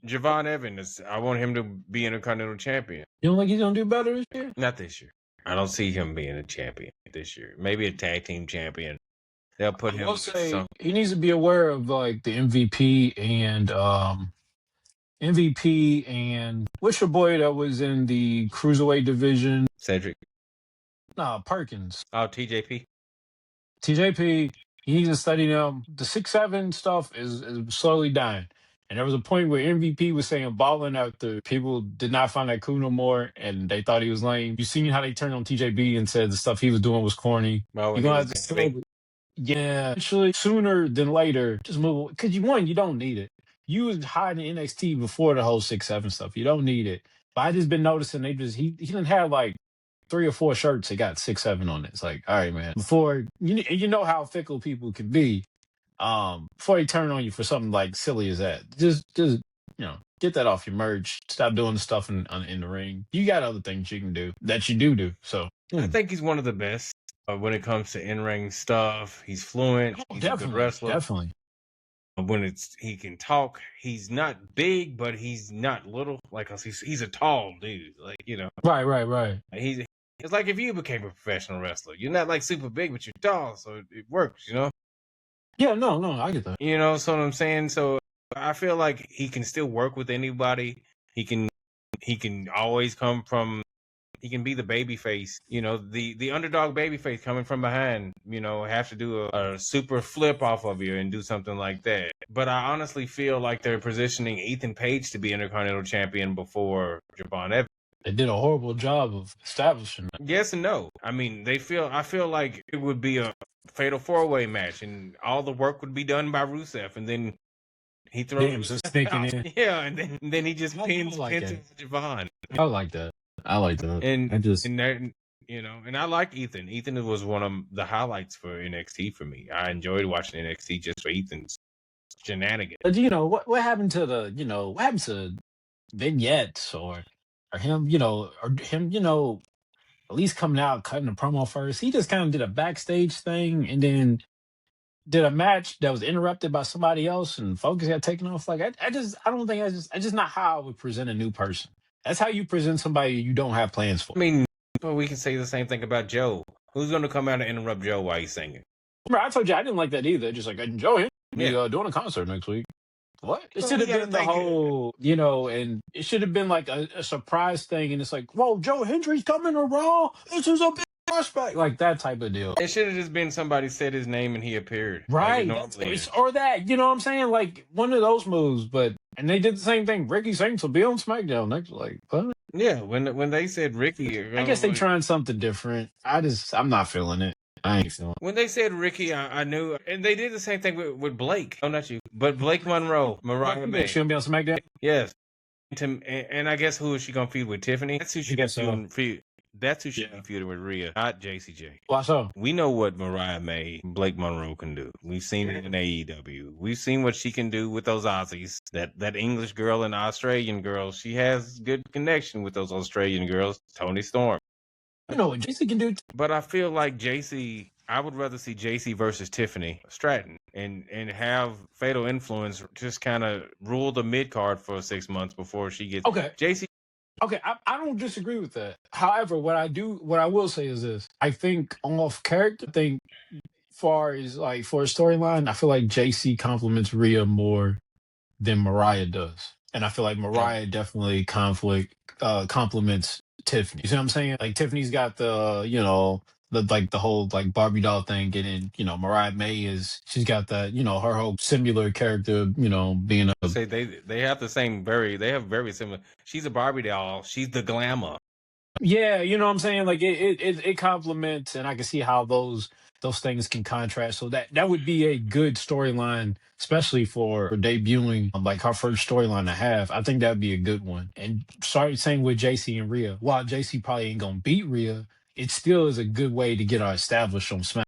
Javon Evans, I want him to be Intercontinental Champion. You don't think he's gonna do better this year? Not this year. I don't see him being a champion this year. Maybe a tag team champion. They'll put I him. will say he needs to be aware of like the MVP and what's your boy that was in the cruiserweight division? Cedric. Nah, Perkins. Oh, TJP. TJP. He needs to study them. The 6'7" stuff is slowly dying. And there was a point where MVP was saying balling after people did not find that cool no more and they thought he was lame. You seen how they turned on TJB and said the stuff he was doing was corny. Oh, You're gonna have to slowly, yeah, actually sooner than later, just move because you don't need it. You was hiding in NXT before the whole 6'7" stuff. You don't need it. But I just been noticing he didn't have like 3 or 4 shirts that got 6'7" on it. It's like, all right, man. Before you know how fickle people can be. Before they turn on you for something like silly as that, just get that off your merch. Stop doing the stuff in the ring. You got other things you can do that you do. So I think he's one of the best when it comes to in-ring stuff. He's fluent. He's a good wrestler. Definitely. When he can talk, he's not big, but he's not little. Like he's a tall dude. Like Right. It's like if you became a professional wrestler, you're not like super big, but you're tall, so it works. Yeah, no, I get that. So what I'm saying. So I feel like he can still work with anybody. He can always come from. He can be the baby face, the underdog baby face coming from behind, have to do a super flip off of you and do something like that. But I honestly feel like they're positioning Ethan Page to be Intercontinental Champion before Javon Evans. They did a horrible job of establishing that. Yes and no. I mean, I feel like it would be a fatal 4-way match and all the work would be done by Rusev, and then he throws just thinking in. Yeah, and then he just pins Javon. I like that. And I like Ethan. Ethan was one of the highlights for NXT for me. I enjoyed watching NXT just for Ethan's shenanigans. But what happened to vignettes or him, at least coming out cutting a promo first. He just kind of did a backstage thing and then did a match that was interrupted by somebody else and focus got taken off. Like I don't think that's just not how I would present a new person. That's how you present somebody you don't have plans for. I mean, we can say the same thing about Joe. Who's going to come out and interrupt Joe while he's singing? I told you I didn't like that either. Just like Joe, doing a concert next week. What? It should have been the whole, and it should have been like a surprise thing. And it's like, whoa, Joe Hendry's coming to Raw. This is a big prospect. Like that type of deal. It should have just been somebody said his name and he appeared. Right. Or that, you know what I'm saying? Like one of those moves. And they did the same thing. Ricky Saints will be on SmackDown next. Like, what? Yeah, when they said Ricky. I guess they're trying something different. I'm not feeling it. I ain't feeling it. When they said Ricky, I knew. And they did the same thing with Blake. Oh, not you. But Blake Monroe, Mariah May. She going to be on SmackDown? Yes. And I guess who is she going to feud with? Tiffany? That's who she gets to feud. That's who should be feuding with Rhea, not JCJ. Why so? We know what Mariah May, Blake Monroe can do. We've seen it in AEW. We've seen what she can do with those Aussies. That English girl and Australian girl, she has good connection with those Australian girls. Toni Storm. You know what JC can do? But I feel like I would rather see JC versus Tiffany Stratton and have Fatal Influence just kind of rule the mid-card for 6 months before she gets... Okay. JC... Okay, I don't disagree with that. However, what I will say is this. I think off character, far as like for a storyline, I feel like JC compliments Rhea more than Mariah does. And I feel like Mariah definitely compliments Tiffany. You see what I'm saying? Like Tiffany's got the whole like Barbie doll thing, and then Mariah May she's got that her whole similar character being a say they have the same they have very similar. She's a Barbie doll. She's the glamour. Yeah, you know what I'm saying? Like it complements, and I can see how those things can contrast. So that would be a good storyline, especially for debuting like her first storyline to have. I think that would be a good one. And same with JC and Rhea. While JC probably ain't gonna beat Rhea, it still is a good way to get her established on SmackDown.